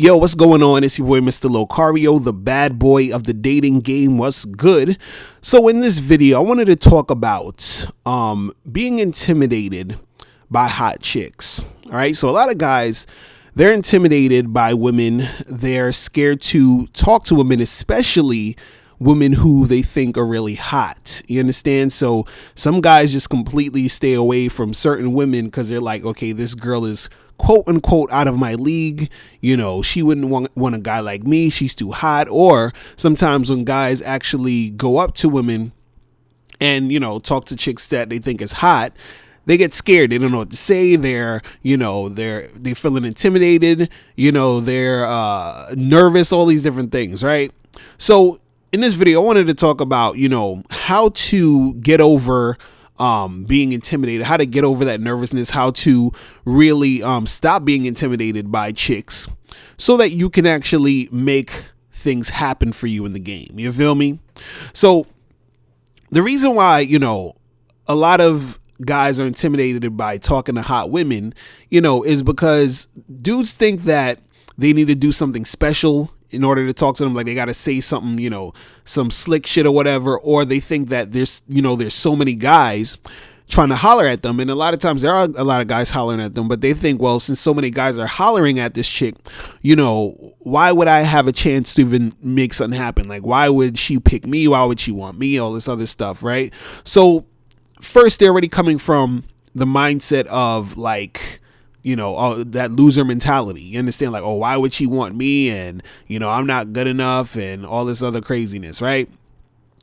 Yo, what's going on? It's your boy, Mr. Locario, the bad boy of the dating game. What's good? So in this video, I wanted to talk about being intimidated by hot chicks. All right. So a lot of guys, they're intimidated by women. They're scared to talk to women, especially women who they think are really hot. You understand? So some guys just completely stay away from certain women because they're like, okay, this girl is quote unquote out of my league. You know, she wouldn't want a guy like me. She's too hot. Or sometimes when guys actually go up to women and, you know, talk to chicks that they think is hot, they get scared. They don't know what to say. They're feeling intimidated. You know, they're nervous, all these different things. Right. So in this video, I wanted to talk about, you know, how to get over being intimidated, how to get over that nervousness, how to really stop being intimidated by chicks so that you can actually make things happen for you in the game. You feel me? So the reason why, you know, a lot of guys are intimidated by talking to hot women, you know, is because dudes think that they need to do something special in order to talk to them. Like they got to say something, you know, some slick shit or whatever, or they think that there's so many guys trying to holler at them. And a lot of times there are a lot of guys hollering at them, but they think, well, since so many guys are hollering at this chick, you know, why would I have a chance to even make something happen? Like, why would she pick me? Why would she want me? All this other stuff. Right. So first, they're already coming from the mindset of like, you know, that loser mentality. You understand? Like, oh, why would she want me? And, you know, I'm not good enough and all this other craziness. Right.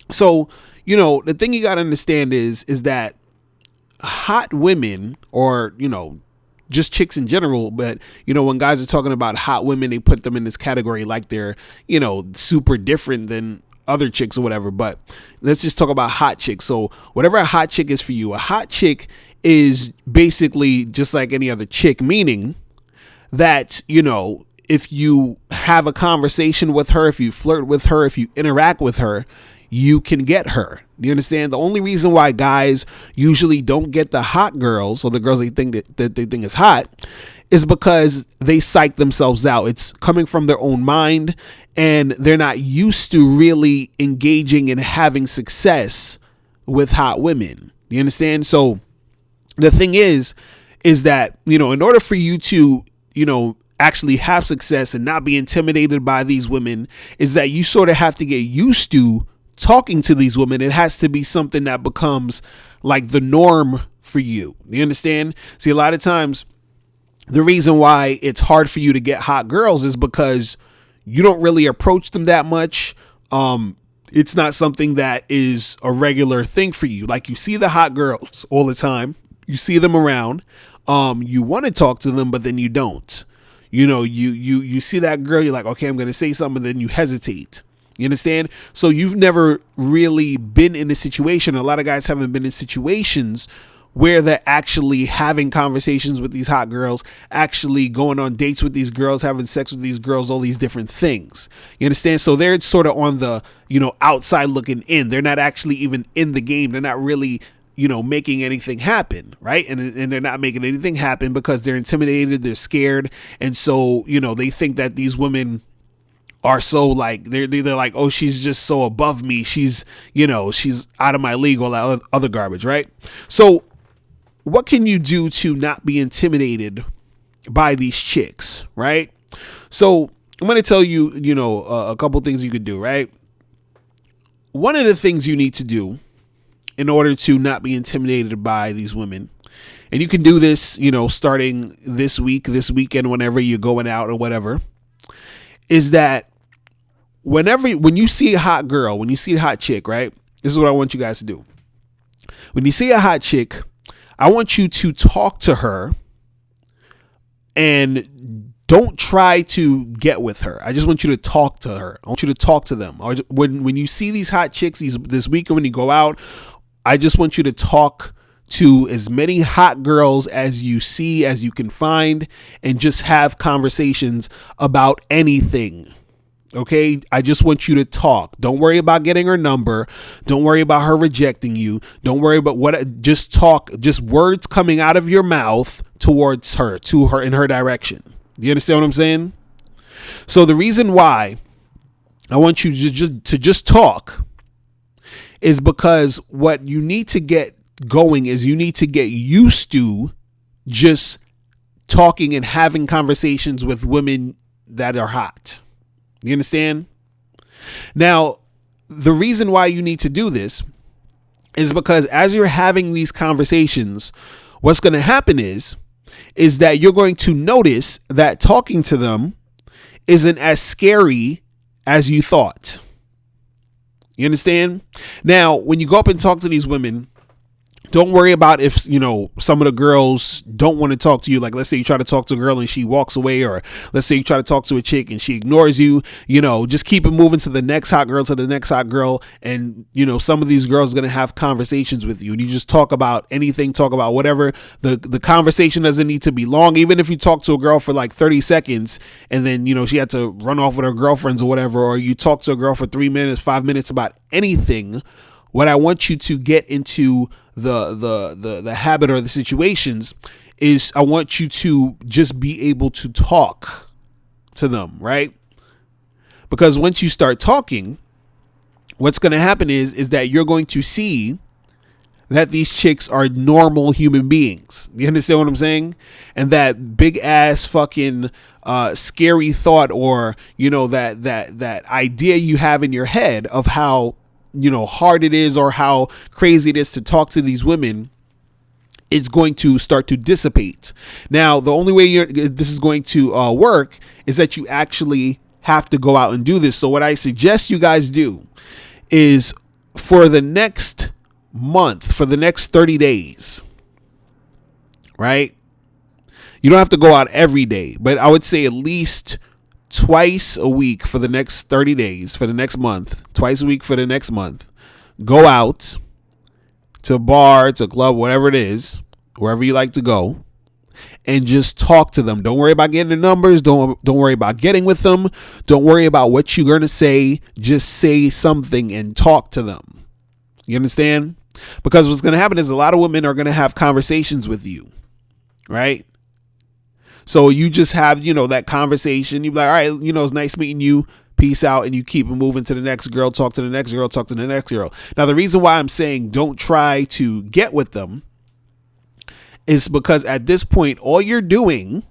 So, you know, the thing you got to understand is that hot women, or, you know, just chicks in general. But, you know, when guys are talking about hot women, they put them in this category like they're, you know, super different than other chicks or whatever. But let's just talk about hot chicks. So whatever a hot chick is for you, a hot chick is basically just like any other chick, meaning that, you know, if you have a conversation with her, if you flirt with her, if you interact with her, you can get her. You understand? The only reason why guys usually don't get the hot girls, or the girls they think that they think is hot, is because they psych themselves out. It's coming from their own mind, and they're not used to really engaging and having success with hot women. You understand? So the thing is that, you know, in order for you to, you know, actually have success and not be intimidated by these women, is that you sort of have to get used to talking to these women. It has to be something that becomes like the norm for you. You understand? See, a lot of times the reason why it's hard for you to get hot girls is because you don't really approach them that much. It's not something that is a regular thing for you. Like, you see the hot girls all the time. You see them around. You want to talk to them, but then you don't. You know, you see that girl, you're like, okay, I'm going to say something, and then you hesitate. You understand? So you've never really been in a situation. A lot of guys haven't been in situations where they're actually having conversations with these hot girls, actually going on dates with these girls, having sex with these girls, all these different things. You understand? So they're sort of on the, you know, outside looking in. They're not actually even in the game. They're not really, you know, making anything happen. Right. And they're not making anything happen because they're intimidated. They're scared. And so, you know, they think that these women are so like, they're like, oh, she's just so above me. She's, you know, she's out of my league, all that other garbage. Right. So what can you do to not be intimidated by these chicks? Right. So I'm going to tell you, you know, a couple things you could do. Right. One of the things you need to do in order to not be intimidated by these women, and you can do this, you know, starting this weekend, whenever you're going out or whatever, is that when you see a hot girl, when you see a hot chick, right? This is what I want you guys to do. When you see a hot chick, I want you to talk to her and don't try to get with her. I just want you to talk to her. I want you to talk to them. When you see these hot chicks this weekend, when you go out, I just want you to talk to as many hot girls as you see, as you can find, and just have conversations about anything. Okay. I just want you to talk. Don't worry about getting her number. Don't worry about her rejecting you. Don't worry about just talk, just words coming out of your mouth towards her, to her, in her direction. You understand what I'm saying? So the reason why I want you to just talk is because what you need to get going is you need to get used to just talking and having conversations with women that are hot. You understand? Now, the reason why you need to do this is because as you're having these conversations, what's going to happen is that you're going to notice that talking to them isn't as scary as you thought. You understand? Now, when you go up and talk to these women, don't worry about if, some of the girls don't want to talk to you. Like, let's say you try to talk to a girl and she walks away, or let's say you try to talk to a chick and she ignores you, just keep it moving to the next hot girl, And, some of these girls are going to have conversations with you, and you just talk about anything, talk about whatever. The conversation doesn't need to be long. Even if you talk to a girl for like 30 seconds and then, she had to run off with her girlfriends or whatever, or you talk to a girl for 3 minutes, 5 minutes about anything. What I want you to get into the habit or the situations is I want you to just be able to talk to them, right? Because once you start talking, what's going to happen is that you're going to see that these chicks are normal human beings. You understand what I'm saying? And that big ass fucking scary thought, or that idea you have in your head of how hard it is or how crazy it is to talk to these women, it's going to start to dissipate. Now, the only way this is going to work is that you actually have to go out and do this. So what I suggest you guys do is for the next month, for the next 30 days, right? You don't have to go out every day, but I would say at least twice a week for the next 30 days, for the next month, twice a week for the next month. Go out to a bar, to a club, whatever it is, wherever you like to go, and just talk to them. Don't worry about getting the numbers. Don't worry about getting with them. Don't worry about what you're going to say. Just say something and talk to them. You understand? Because what's going to happen is a lot of women are going to have conversations with you, right? So you just have, that conversation. You be like, all right, it's nice meeting you. Peace out. And you keep moving to the next girl, talk to the next girl, talk to the next girl. Now, the reason why I'm saying don't try to get with them is because at this point, all you're doing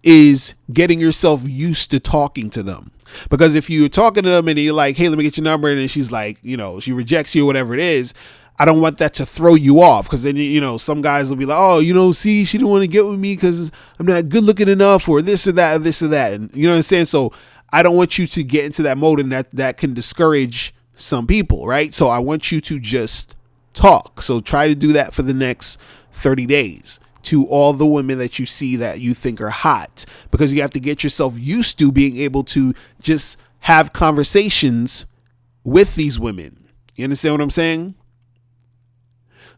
is getting yourself used to talking to them. Because if you're talking to them and you're like, hey, let me get your number, and then she's like, she rejects you or whatever it is, I don't want that to throw you off, because then, some guys will be like, oh, see, she didn't want to get with me because I'm not good looking enough, or this or that, or this or that. And you know what I'm saying? So I don't want you to get into that mode, and that can discourage some people, right? So I want you to just talk. So try to do that for the next 30 days to all the women that you see that you think are hot, because you have to get yourself used to being able to just have conversations with these women. You understand what I'm saying?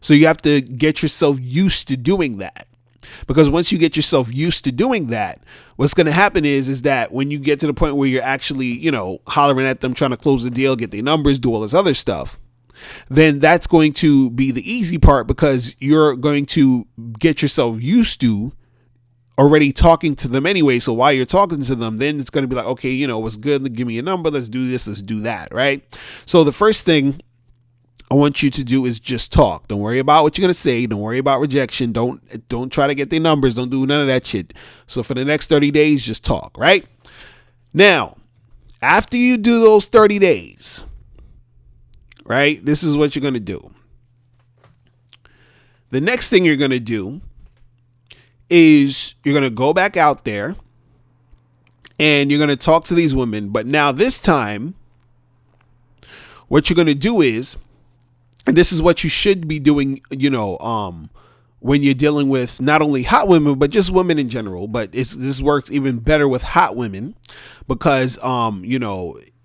So you have to get yourself used to doing that, because once you get yourself used to doing that, what's going to happen is that when you get to the point where you're actually, hollering at them, trying to close the deal, get their numbers, do all this other stuff, then that's going to be the easy part, because you're going to get yourself used to already talking to them anyway. So while you're talking to them, then it's going to be like, okay, what's good? Give me a number. Let's do this. Let's do that. Right. So the first thing I want you to do is just talk. Don't worry about what you're going to say. Don't worry about rejection. Don't try to get their numbers. Don't do none of that shit. So for the next 30 days, just talk, right? Now, after you do those 30 days, right, this is what you're going to do. The next thing you're going to do is you're going to go back out there and you're going to talk to these women. But now this time, what you're going to do is, and this is what you should be doing, when you're dealing with not only hot women, but just women in general. But this works even better with hot women, because,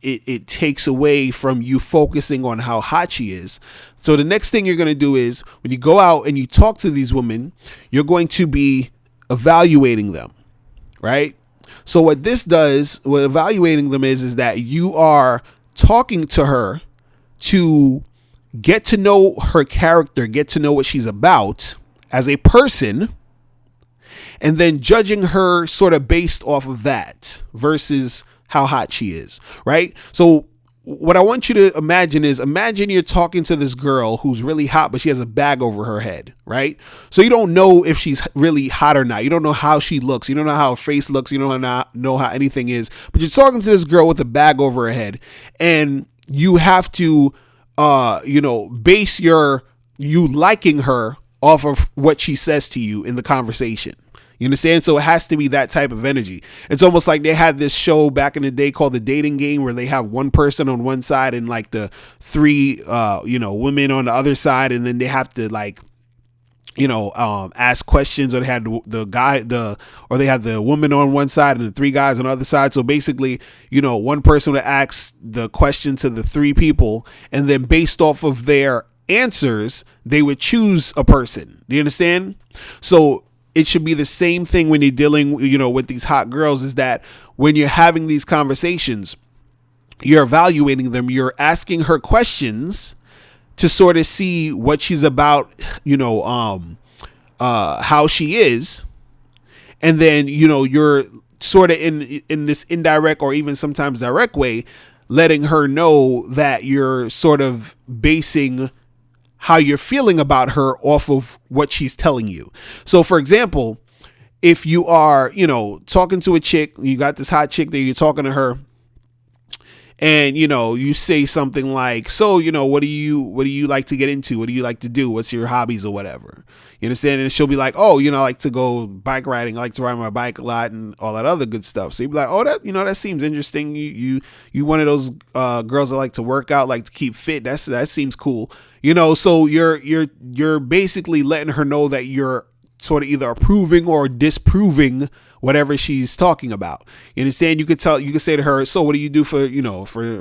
it takes away from you focusing on how hot she is. So the next thing you're going to do is, when you go out and you talk to these women, you're going to be evaluating them, right? So what this does, what evaluating them is that you are talking to her to get to know her character, get to know what she's about as a person, and then judging her sort of based off of that versus how hot she is, right? So what I want you to imagine is, imagine you're talking to this girl who's really hot, but she has a bag over her head, right? So you don't know if she's really hot or not. You don't know how she looks. You don't know how her face looks. You don't know how anything is, but you're talking to this girl with a bag over her head, and you have to, base you liking her off of what she says to you in the conversation. You understand? So it has to be that type of energy. It's almost like they had this show back in the day called The Dating Game, where they have one person on one side and like the three, women on the other side. And then they have to ask questions, or they had they had the woman on one side and the three guys on the other side. So basically, one person would ask the question to the three people, and then based off of their answers, they would choose a person. Do you understand? So it should be the same thing when you're dealing, with these hot girls, is that when you're having these conversations, you're evaluating them, you're asking her questions to sort of see what she's about, how she is. And then, you're sort of in this indirect or even sometimes direct way, letting her know that you're sort of basing how you're feeling about her off of what she's telling you. So for example, if you are, talking to a chick, you got this hot chick that you're talking to her, and, you say something like, so, what do you like to get into? What do you like to do? What's your hobbies or whatever? You understand? And she'll be like, oh, I like to go bike riding. I like to ride my bike a lot and all that other good stuff. So you'd be like, oh, that seems interesting. You one of those girls that like to work out, like to keep fit. That seems cool. So you're basically letting her know that you're sort of either approving or disproving whatever she's talking about. You understand? You could say to her, so what do you do for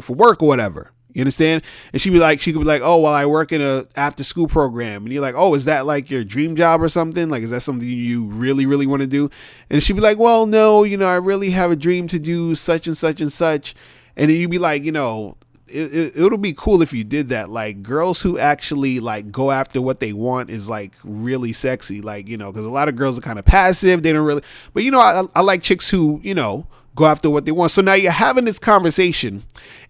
work or whatever? You understand? And she could be like, oh, well, I work in a after school program. And you're like, oh, is that like your dream job or something? Like, is that something you really, really want to do? And she'd be like, well, no, I really have a dream to do such and such and such. And then you'd be like, it'll be cool if you did that. Like, girls who actually like go after what they want is like really sexy. Like, because a lot of girls are kind of passive. They don't really, but I like chicks who, go after what they want. So now you're having this conversation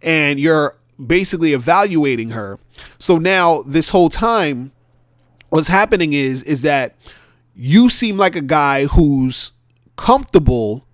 and you're basically evaluating her. So now this whole time, what's happening is that you seem like a guy who's comfortable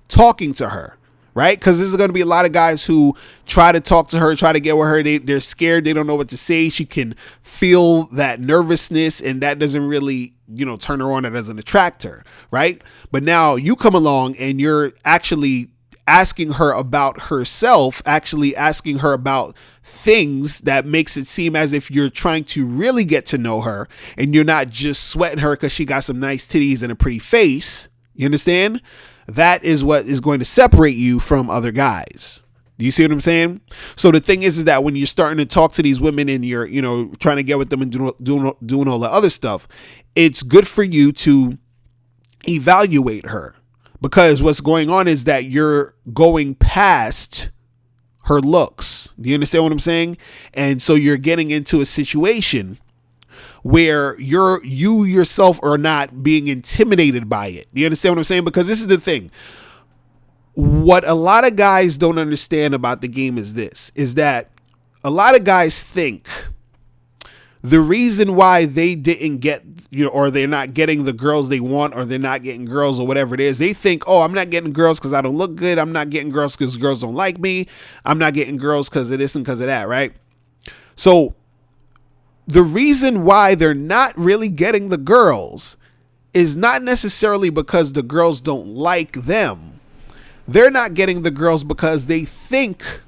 talking to her. Right? Because there's going to be a lot of guys who try to talk to her, try to get with her. They're scared. They don't know what to say. She can feel that nervousness, and that doesn't really, turn her on. It doesn't attract her. Right? But now you come along and you're actually asking her about herself, actually asking her about things that makes it seem as if you're trying to really get to know her, and you're not just sweating her because she got some nice titties and a pretty face. You understand? That is what is going to separate you from other guys. Do you see what I'm saying? So the thing is that when you're starting to talk to these women and you're, trying to get with them and doing all the other stuff, it's good for you to evaluate her, because what's going on is that you're going past her looks. Do you understand what I'm saying? And so you're getting into a situation where you yourself are not being intimidated by it. You understand what I'm saying? Because this is the thing. What a lot of guys don't understand about the game is that a lot of guys think the reason why they didn't get, or they're not getting the girls they want, or they're not getting girls or whatever it is, they think, oh, I'm not getting girls because I don't look good. I'm not getting girls because girls don't like me. I'm not getting girls because of this and because of that, right? So the reason why they're not really getting the girls is not necessarily because the girls don't like them. They're not getting the girls because they think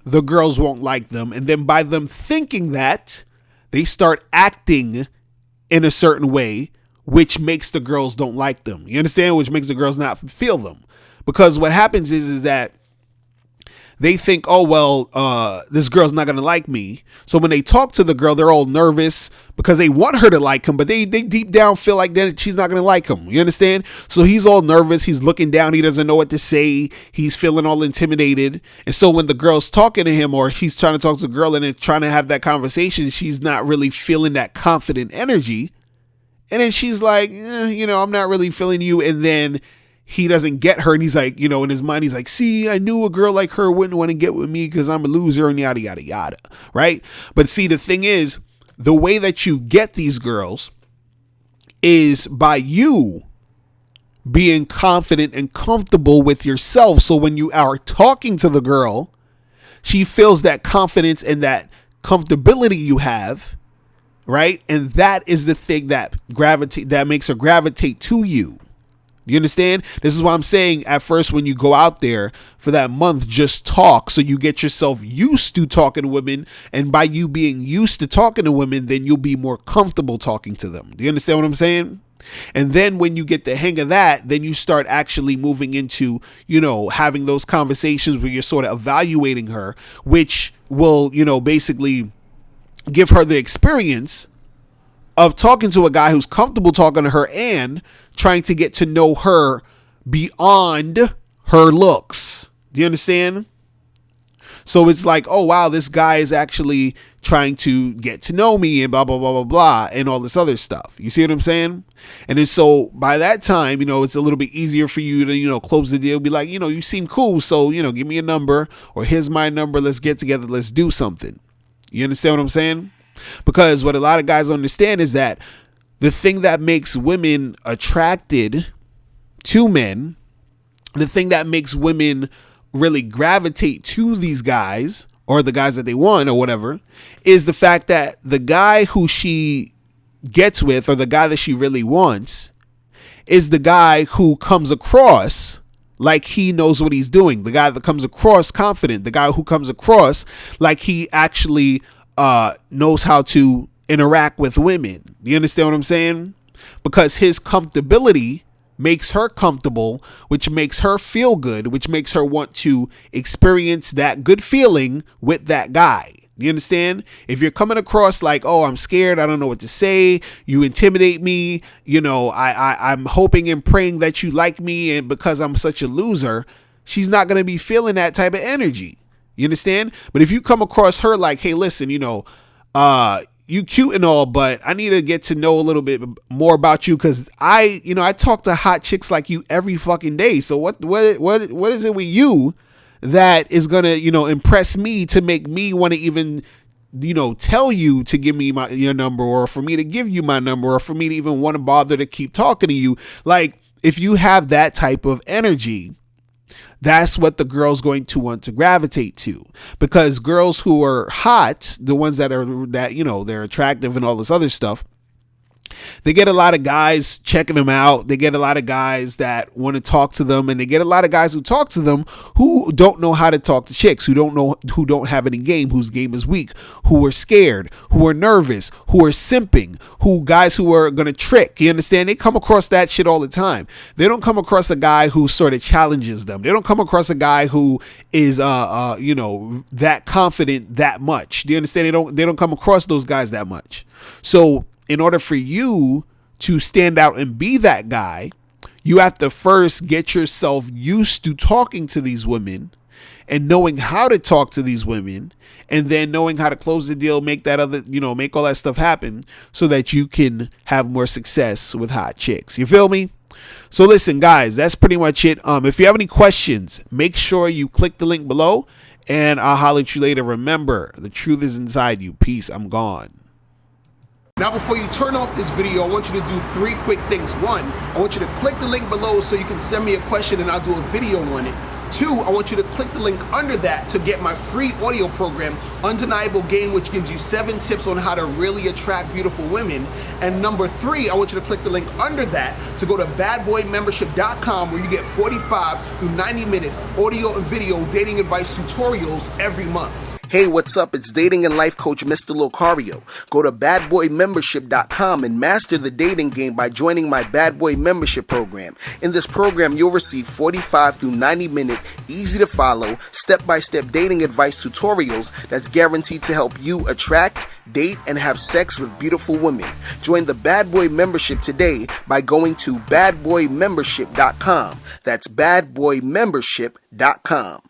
the girls won't like them. And then by them thinking that, they start acting in a certain way, which makes the girls don't like them. You understand? Which makes the girls not feel them. Because what happens is that they think, oh, well, this girl's not going to like me. So when they talk to the girl, they're all nervous because they want her to like him, but they deep down feel like that she's not going to like him. You understand? So he's all nervous. He's looking down. He doesn't know what to say. He's feeling all intimidated. And so when the girl's talking to him, or he's trying to talk to the girl and trying to have that conversation, she's not really feeling that confident energy. And then she's like, I'm not really feeling you. And then he doesn't get her. And he's like, in his mind, he's like, see, I knew a girl like her wouldn't want to get with me because I'm a loser and yada, yada, yada. Right. But see, the thing is, the way that you get these girls is by you being confident and comfortable with yourself. So when you are talking to the girl, she feels that confidence and that comfortability you have, right? And that is the thing that makes her gravitate to you. You understand? This is why I'm saying at first, when you go out there for that month, just talk so you get yourself used to talking to women. And by you being used to talking to women, then you'll be more comfortable talking to them. Do you understand what I'm saying? And then when you get the hang of that, then you start actually moving into, having those conversations where you're sort of evaluating her, which will, basically give her the experience of talking to a guy who's comfortable talking to her and trying to get to know her beyond her looks. Do you understand? So it's like, oh, wow, this guy is actually trying to get to know me and blah, blah, blah, blah, blah, and all this other stuff. You see what I'm saying? And then so by that time, it's a little bit easier for you to, close the deal. Be like, you seem cool. So, give me a number, or here's my number. Let's get together. Let's do something. You understand what I'm saying? Because what a lot of guys don't understand is that the thing that makes women attracted to men, the thing that makes women really gravitate to these guys or the guys that they want or whatever, is the fact that the guy who she gets with, or the guy that she really wants, is the guy who comes across like he knows what he's doing. The guy that comes across confident, the guy who comes across like he actually knows how to interact with women. You understand what I'm saying? Because his comfortability makes her comfortable, which makes her feel good, which makes her want to experience that good feeling with that guy. You understand? If you're coming across like, oh, I'm scared, I don't know what to say, you intimidate me, I'm hoping and praying that you like me, and because I'm such a loser, she's not going to be feeling that type of energy. You understand? But if you come across her like, hey, listen, you cute and all, but I need to get to know a little bit more about you, because I talk to hot chicks like you every fucking day. So what is it with you that is gonna impress me to make me want to even tell you to give me your number, or for me to give you my number, or for me to even want to bother to keep talking to you? Like, if you have that type of energy, that's what the girl's going to want to gravitate to. Because girls who are hot, the ones that they're attractive and all this other stuff, they get a lot of guys checking them out. They get a lot of guys that want to talk to them, and they get a lot of guys who talk to them who don't know how to talk to chicks, who don't have any game, whose game is weak, who are scared, who are nervous, who are simping, guys who are going to trick. You understand? They come across that shit all the time. They don't come across a guy who sort of challenges them. They don't come across a guy who is that confident that much. Do you understand? They don't come across those guys that much. So in order for you to stand out and be that guy, you have to first get yourself used to talking to these women and knowing how to talk to these women, and then knowing how to close the deal, make all that stuff happen so that you can have more success with hot chicks. You feel me? So listen, guys, that's pretty much it. If you have any questions, make sure you click the link below, and I'll holler at you later. Remember, the truth is inside you. Peace. I'm gone. Now, before you turn off this video, I want you to do 3 quick things. 1, I want you to click the link below so you can send me a question and I'll do a video on it. 2, I want you to click the link under that to get my free audio program, Undeniable Game, which gives you 7 tips on how to really attract beautiful women. And number 3, I want you to click the link under that to go to badboymembership.com, where you get 45 through 90-minute audio and video dating advice tutorials every month. Hey, what's up? It's dating and life coach Mr. Locario. Go to badboymembership.com and master the dating game by joining my Bad Boy Membership program. In this program, you'll receive 45 through 90-minute, easy to follow, step-by-step dating advice tutorials that's guaranteed to help you attract, date, and have sex with beautiful women. Join the Bad Boy Membership today by going to badboymembership.com. That's badboymembership.com.